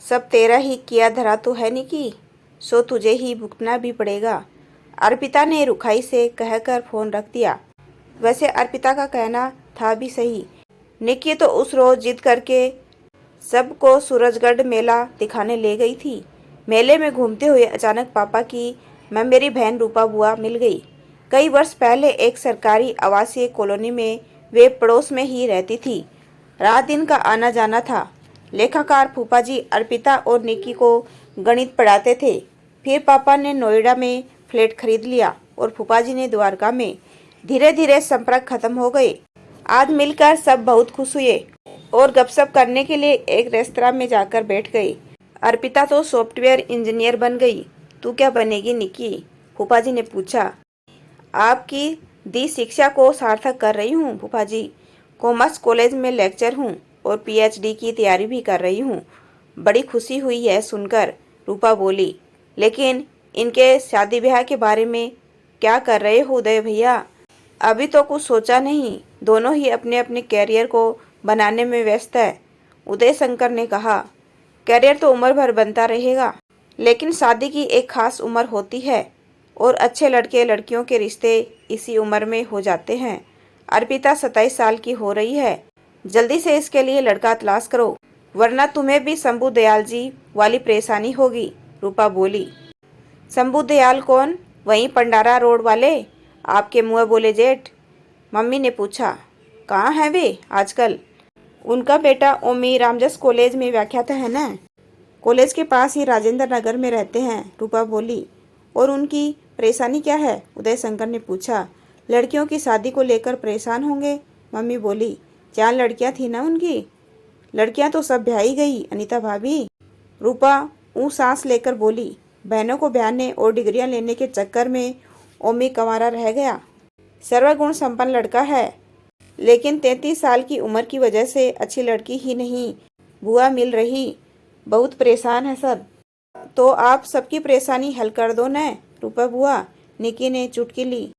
सब तेरा ही किया धरा तो है निकी, सो तुझे ही भुगतना भी पड़ेगा। अर्पिता ने रुखाई से कहकर फोन रख दिया। वैसे अर्पिता का कहना था भी सही। निकी तो उस रोज जिद करके सबको सूरजगढ़ मेला दिखाने ले गई थी। मेले में घूमते हुए अचानक पापा की मैं मेरी बहन रूपा बुआ मिल गई। कई वर्ष पहले एक सरकारी आवासीय कॉलोनी में वे पड़ोस में ही रहती थी। रात दिन का आना जाना था। लेखाकार फूफा जी अर्पिता और निकी को गणित पढ़ाते थे। फिर पापा ने नोएडा में फ्लैट खरीद लिया और फूफा जी ने द्वारका में। धीरे धीरे संपर्क खत्म हो गए। आज मिलकर सब बहुत खुश हुए और गपशप करने के लिए एक रेस्तरां में जाकर बैठ गए। अर्पिता तो सॉफ्टवेयर इंजीनियर बन गई। तू क्या बनेगी निकी? फूफा जी ने पूछा। आपकी दी शिक्षा को सार्थक कर रही हूँ फूफा जी। कॉमर्स कॉलेज में लेक्चर हूँ और पीएचडी की तैयारी भी कर रही हूँ। बड़ी खुशी हुई है सुनकर, रूपा बोली। लेकिन इनके शादी ब्याह के बारे में क्या कर रहे हो उदय भैया? अभी तो कुछ सोचा नहीं, दोनों ही अपने अपने कैरियर को बनाने में व्यस्त है, उदय शंकर ने कहा। कैरियर तो उम्र भर बनता रहेगा, लेकिन शादी की एक खास उम्र होती है और अच्छे लड़के लड़कियों के रिश्ते इसी उम्र में हो जाते हैं। अर्पिता 27 साल की हो रही है। जल्दी से इसके लिए लड़का तलाश करो, वरना तुम्हें भी शंभू दयाल जी वाली परेशानी होगी, रूपा बोली। शंभू दयाल कौन? वहीं पंडारा रोड वाले, आपके मुँह बोले जेठ? मम्मी ने पूछा। कहाँ है वे आजकल? उनका बेटा ओमी रामजस कॉलेज में व्याख्याता है ना, कॉलेज के पास ही राजेंद्र नगर में रहते हैं, रूपा बोली। और उनकी परेशानी क्या है? उदय शंकर ने पूछा। लड़कियों की शादी को लेकर परेशान होंगे, मम्मी बोली। 4 लड़कियां थी ना उनकी। लड़कियां तो सब ब्याही गई अनीता भाभी, रूपा ऊँ सांस लेकर बोली। बहनों को ब्याहने और डिग्रियां लेने के चक्कर में ओमी कंवारा रह गया। सर्वगुण संपन्न लड़का है, लेकिन 33 साल की उम्र की वजह से अच्छी लड़की ही नहीं बुआ मिल रही। बहुत परेशान है सब। तो आप सबकी परेशानी हल कर दो न रूपा बुआ, निकी ने चुटकी ली।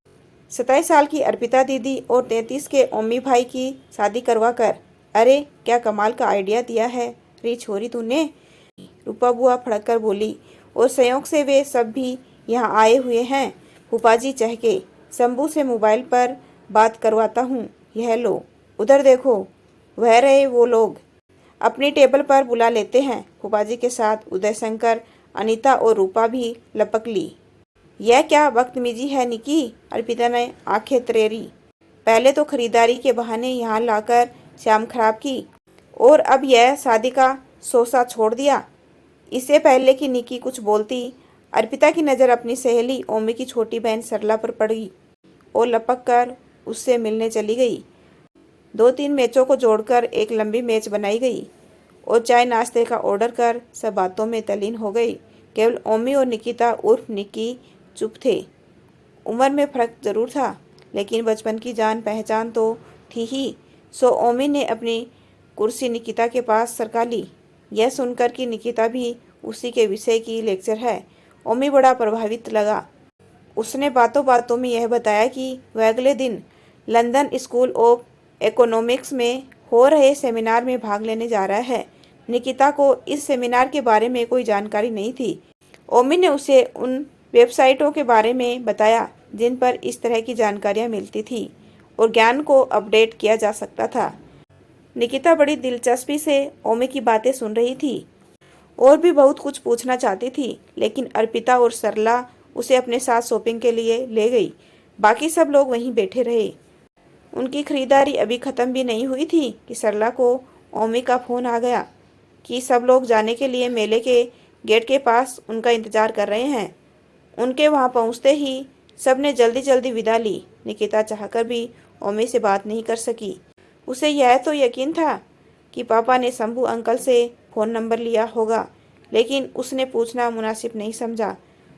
27 साल की अर्पिता दीदी और 33 के ओमी भाई की शादी करवा कर। अरे क्या कमाल का आइडिया दिया है री छोरी तूने, रूपा बुआ फड़क कर बोली। और संयोग से वे सब भी यहाँ आए हुए हैं। फूफा जी चहके। शंभू से मोबाइल पर बात करवाता हूँ, यह लो, उधर देखो, वह रहे वो लोग। अपनी टेबल पर बुला लेते हैं। फूफा जी के साथ उदय शंकर, अनीता और रूपा भी लपक ली। यह क्या बदतमीजी है निकी? अर्पिता ने आंखें तरेरी। पहले तो खरीदारी के बहाने यहाँ लाकर शाम खराब की, और अब यह शादी का सोसा छोड़ दिया। इससे पहले कि निकी कुछ बोलती, अर्पिता की नज़र अपनी सहेली ओमी की छोटी बहन सरला पर पड़ी और लपक कर उससे मिलने चली गई। 2-3 मैचों को जोड़कर एक लंबी मैच बनाई गई और चाय नाश्ते का ऑर्डर कर सब बातों में तल्लीन हो गई। केवल ओमी और निकिता उर्फ निकी चुप थे। उम्र में फ़र्क जरूर था, लेकिन बचपन की जान पहचान तो थी ही। सो ओमी ने अपनी कुर्सी निकिता के पास सरका ली। यह सुनकर कि निकिता भी उसी के विषय की लेक्चर है, ओमी बड़ा प्रभावित लगा। उसने बातों बातों में यह बताया कि वह अगले दिन लंदन स्कूल ऑफ इकोनॉमिक्स में हो रहे सेमिनार में भाग लेने जा रहा है। निकिता को इस सेमिनार के बारे में कोई जानकारी नहीं थी। ओमी ने उसे उन वेबसाइटों के बारे में बताया जिन पर इस तरह की जानकारियां मिलती थी और ज्ञान को अपडेट किया जा सकता था। निकिता बड़ी दिलचस्पी से ओमी की बातें सुन रही थी और भी बहुत कुछ पूछना चाहती थी, लेकिन अर्पिता और सरला उसे अपने साथ शॉपिंग के लिए ले गई। बाकी सब लोग वहीं बैठे रहे। उनकी खरीदारी अभी ख़त्म भी नहीं हुई थी कि सरला को ओमी का फ़ोन आ गया कि सब लोग जाने के लिए मेले के गेट के पास उनका इंतज़ार कर रहे हैं। उनके वहां पहुंचते ही सब ने जल्दी जल्दी विदा ली। निकिता चाहकर भी ओमी से बात नहीं कर सकी। उसे यह तो यकीन था कि पापा ने शंभू अंकल से फ़ोन नंबर लिया होगा, लेकिन उसने पूछना मुनासिब नहीं समझा।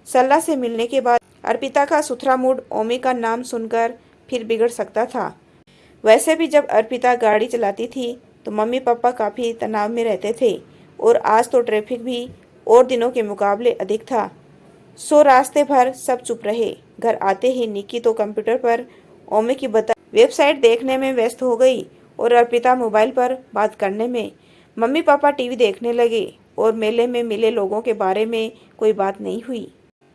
सरला से मिलने के बाद अर्पिता का सुथरा मूड ओमी का नाम सुनकर फिर बिगड़ सकता था। वैसे भी जब अर्पिता गाड़ी चलाती थी तो मम्मी पापा काफ़ी तनाव में रहते थे और आज तो ट्रैफिक भी और दिनों के मुकाबले अधिक था। सो रास्ते भर सब चुप रहे। घर आते ही निकी तो कंप्यूटर पर ओमी की बता वेबसाइट देखने में व्यस्त हो गई और अर्पिता मोबाइल पर बात करने में। मम्मी पापा टीवी देखने लगे। और मेले में मिले लोगों के बारे में कोई बात नहीं हुई।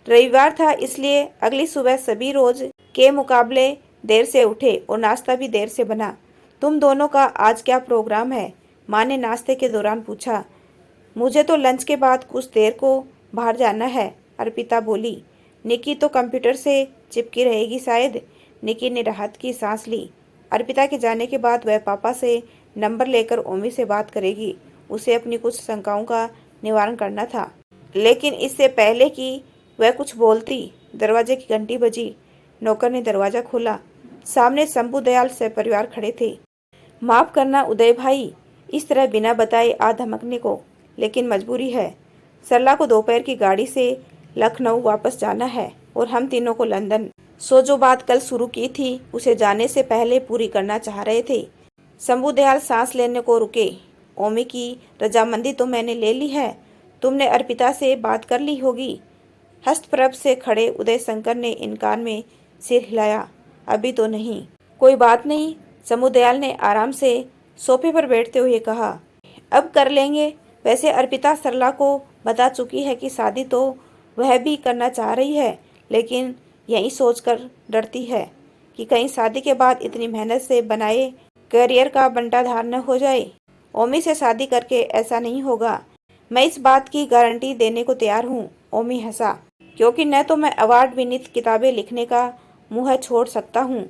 रविवार था, इसलिए अगली सुबह सभी रोज के मुकाबले देर से उठे और नाश्ता भी देर से बना। तुम दोनों का आज क्या प्रोग्राम है? माँ ने नाश्ते के दौरान पूछा। मुझे तो लंच के बाद कुछ देर को बाहर जाना है, अर्पिता बोली। निकी तो कंप्यूटर से चिपकी रहेगी शायद। निकी ने राहत की सांस ली। अर्पिता के जाने के बाद वह पापा से नंबर लेकर ओमी से बात करेगी। उसे अपनी कुछ शंकाओं का निवारण करना था, लेकिन इससे पहले कि वह कुछ बोलती, दरवाजे की घंटी बजी। नौकर ने दरवाजा खोला। सामने शंभू दयाल सपरिवार खड़े थे। माफ करना उदय भाई, इस तरह बिना बताए आ धमकने को, लेकिन मजबूरी है। सरला को दोपहर की गाड़ी से लखनऊ वापस जाना है और हम तीनों को लंदन। जो बात कल शुरू की थी उसे जाने से पहले पूरी करना चाह रहे थे। शंभू दयाल सांस लेने को रुके। ओमी की रजामंदी तो मैंने ले ली है, तुमने अर्पिता से बात कर ली होगी। हस्तप्रभ से खड़े उदय शंकर ने इनकार में सिर हिलाया। अभी तो नहीं। कोई बात नहीं, शंभू दयाल ने आराम से सोफे पर बैठते हुए कहा। अब कर लेंगे। वैसे अर्पिता सरला को बता चुकी है कि शादी तो वह भी करना चाह रही है, लेकिन यही सोचकर डरती है कि कहीं शादी के बाद इतनी मेहनत से बनाए करियर का बंटाधार न हो जाए। ओमी से शादी करके ऐसा नहीं होगा, मैं इस बात की गारंटी देने को तैयार हूँ। ओमी हंसा। क्योंकि न तो मैं अवार्ड विनीत किताबें लिखने का मुँह छोड़ सकता हूँ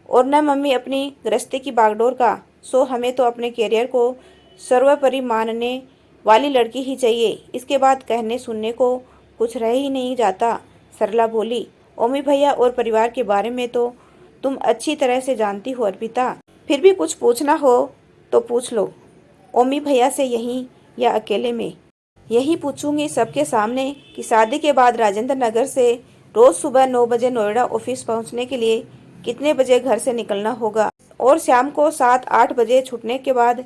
और न मम्मी अपनी गृहस्थी की बागडोर का। सो हमें तो अपने करियर को सर्वोपरि मानने वाली लड़की ही चाहिए। इसके बाद कहने सुनने को कुछ रह ही नहीं जाता, सरला बोली। ओमी भैया और परिवार के बारे में तो तुम अच्छी तरह से जानती हो अर्पिता, फिर भी कुछ पूछना हो तो पूछ लो। ओमी भैया से यहीं या अकेले में? यही पूछूंगी सबके सामने कि शादी के बाद राजेंद्र नगर से रोज सुबह 9 बजे नोएडा ऑफिस पहुंचने के लिए कितने बजे घर से निकलना होगा और शाम को 7-8 बजे छूटने के बाद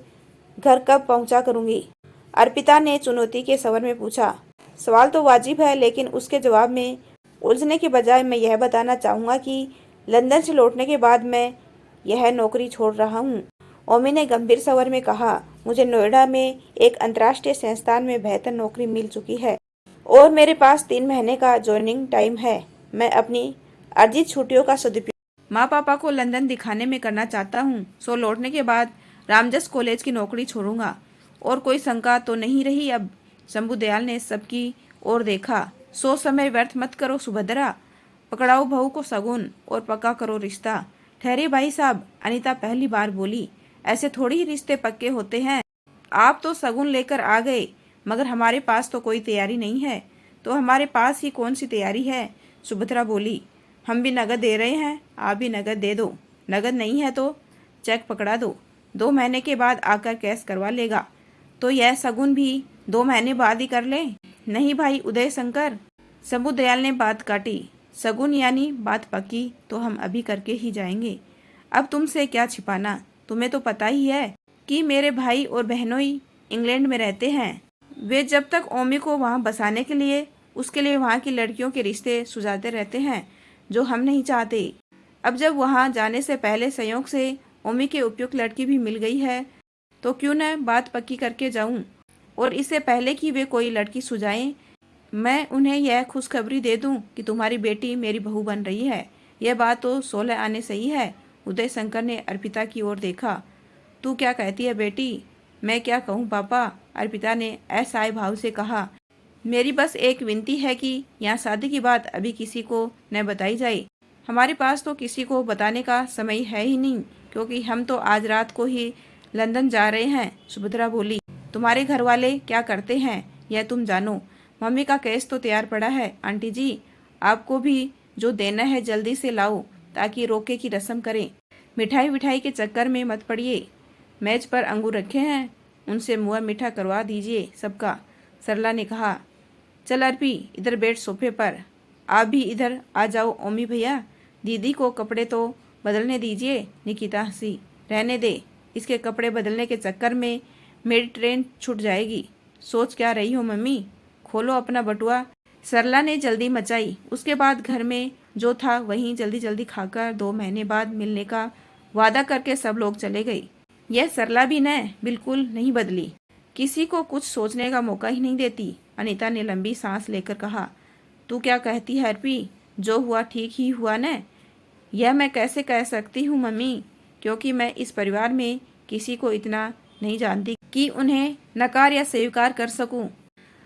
घर कब पहुंचा करूंगी? अर्पिता ने चुनौती के स्वर में पूछा। सवाल तो वाजिब है, लेकिन उसके जवाब में उलझने के बजाय मैं यह बताना चाहूँगा कि लंदन से लौटने के बाद मैं यह नौकरी छोड़ रहा हूँ। ओमी ने गंभीर स्वर में कहा। मुझे नोएडा में एक अंतर्राष्ट्रीय संस्थान में बेहतर नौकरी मिल चुकी है और मेरे पास 3 महीने का ज्वाइनिंग टाइम है। मैं अपनी अर्जित छुट्टियों का सदुपयोग माँ पापा को लंदन दिखाने में करना चाहता हूँ। सो लौटने के बाद रामजस कॉलेज की नौकरी छोड़ूंगा। और कोई शंका तो नहीं रही अब? शंभू दयाल ने सबकी ओर देखा। सो समय व्यर्थ मत करो सुभद्रा, पकड़ाओ बहू को सगुन और पक्का करो रिश्ता। ठहरे भाई साहब, अनीता पहली बार बोली। ऐसे थोड़ी ही रिश्ते पक्के होते हैं। आप तो सगुन लेकर आ गए, मगर हमारे पास तो कोई तैयारी नहीं है। तो हमारे पास ही कौन सी तैयारी है? सुभद्रा बोली। हम भी नगद दे रहे हैं, आप भी नगद दे दो। नगद नहीं है तो चेक पकड़ा दो, 2 महीने के बाद आकर कैश करवा लेगा। तो यह सगुन भी 2 महीने बाद ही कर ले? नहीं भाई उदय शंकर, शंभू दयाल ने बात काटी। सगुन यानी बात पक्की तो हम अभी करके ही जाएंगे। अब तुमसे क्या छिपाना, तुम्हें तो पता ही है कि मेरे भाई और बहनों ही इंग्लैंड में रहते हैं। वे जब तक ओमी को वहाँ बसाने के लिए उसके लिए वहाँ की लड़कियों के रिश्ते सुझाते रहते हैं, जो हम नहीं चाहते। अब जब वहाँ जाने से पहले संयोग से ओमी के उपयुक्त लड़की भी मिल गई है, तो क्यों न बात पक्की करके जाऊं। और इससे पहले कि वे कोई लड़की सुझाएं, मैं उन्हें यह खुशखबरी दे दूं कि तुम्हारी बेटी मेरी बहू बन रही है। यह बात तो 16 आने सही है। उदय शंकर ने अर्पिता की ओर देखा। तू क्या कहती है बेटी? मैं क्या कहूँ पापा, अर्पिता ने असहाय भाव से कहा। मेरी बस एक विनती है कि यहाँ शादी की बात अभी किसी को न बताई जाए। हमारे पास तो किसी को बताने का समय है ही नहीं, क्योंकि हम तो आज रात को ही लंदन जा रहे हैं। सुभद्रा बोली। तुम्हारे घर वाले क्या करते हैं यह तुम जानो। मम्मी का केस तो तैयार पड़ा है आंटी जी, आपको भी जो देना है जल्दी से लाओ ताकि रोके की रस्म करें। मिठाई विठाई के चक्कर में मत पड़िए। मेज पर अंगूर रखे हैं, उनसे मुआ मीठा करवा दीजिए सबका, सरला ने कहा। चल अर्पी, इधर बैठ सोफे पर। आप भी इधर आ जाओ ओमी भैया, दीदी को कपड़े तो बदलने दीजिए। निकिता हंसी। रहने दे, इसके कपड़े बदलने के चक्कर में मेरी ट्रेन छूट जाएगी। सोच क्या रही हो मम्मी, खोलो अपना बटुआ। सरला ने जल्दी मचाई। उसके बाद घर में जो था वहीं जल्दी जल्दी खाकर 2 महीने बाद मिलने का वादा करके सब लोग चले गए। यह सरला भी न बिल्कुल नहीं बदली। किसी को कुछ सोचने का मौका ही नहीं देती। अनीता ने लंबी सांस लेकर कहा, तू क्या कहती है अर्पी? जो हुआ ठीक ही हुआ न? यह मैं कैसे कह सकती हूँ मम्मी, क्योंकि मैं इस परिवार में किसी को इतना नहीं जानती कि उन्हें नकार या स्वीकार कर सकूं।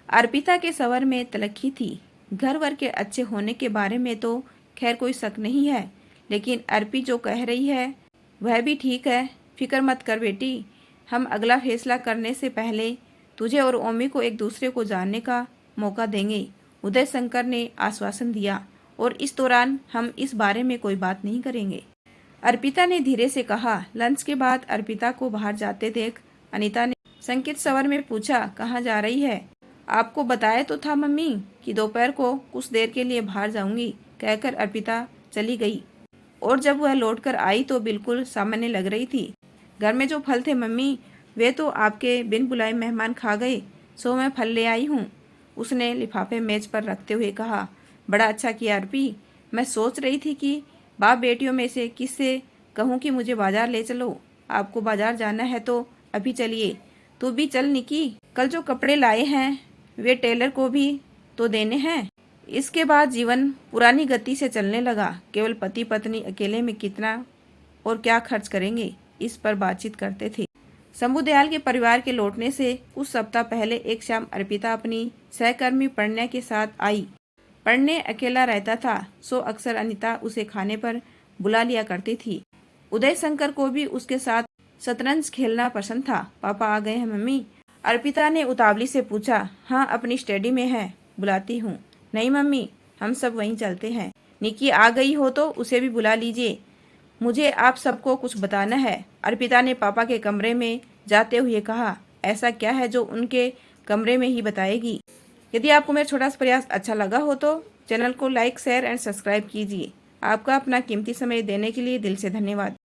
अर्पिता के स्वर में तलखी थी। घर वर के अच्छे होने के बारे में तो खैर कोई शक नहीं है, लेकिन अर्पी जो कह रही है वह भी ठीक है। फिक्र मत कर बेटी, हम अगला फैसला करने से पहले तुझे और ओमी को एक दूसरे को जानने का मौका देंगे, उदय शंकर ने आश्वासन दिया। और इस दौरान हम इस बारे में कोई बात नहीं करेंगे, अर्पिता ने धीरे से कहा। लंच के बाद अर्पिता को बाहर जाते देख अनीता ने संकित स्वर में पूछा, कहाँ जा रही है? आपको बताया तो था मम्मी कि दोपहर को कुछ देर के लिए बाहर जाऊंगी, कहकर अर्पिता चली गई। और जब वह लौटकर आई तो बिल्कुल सामान्य लग रही थी। घर में जो फल थे मम्मी, वे तो आपके बिन बुलाए मेहमान खा गए, सो मैं फल ले आई हूँ, उसने लिफाफे मेज पर रखते हुए कहा। बड़ा अच्छा किया अर्पी, मैं सोच रही थी कि बाप बेटियों में से किससे कहूँ कि मुझे बाजार ले चलो। आपको बाजार जाना है तो अभी चलिए। तू भी चल निकी, कल जो कपड़े लाए हैं वे टेलर को भी तो देने हैं। इसके बाद जीवन पुरानी गति से चलने लगा। केवल पति पत्नी अकेले में कितना और क्या खर्च करेंगे, इस पर बातचीत करते थे। शंभुदयाल के परिवार के लौटने से कुछ सप्ताह पहले एक शाम अर्पिता अपनी सहकर्मी प्रणय के साथ आई। प्रणय अकेला रहता था, सो अक्सर अनीता उसे खाने पर बुला लिया करती थी। उदय शंकर को भी उसके साथ शतरंज खेलना पसंद था। पापा आ गए हैं मम्मी? अर्पिता ने उतावली से पूछा। हाँ, अपनी स्टडी में है, बुलाती हूँ। नहीं मम्मी, हम सब वहीं चलते हैं। निकी आ गई हो तो उसे भी बुला लीजिए, मुझे आप सबको कुछ बताना है, अर्पिता ने पापा के कमरे में जाते हुए कहा। ऐसा क्या है जो उनके कमरे में ही बताएगी? यदि आपको मेरा छोटा सा प्रयास अच्छा लगा हो तो चैनल को लाइक, शेयर एंड सब्सक्राइब कीजिए। आपका अपना कीमती समय देने के लिए दिल से धन्यवाद।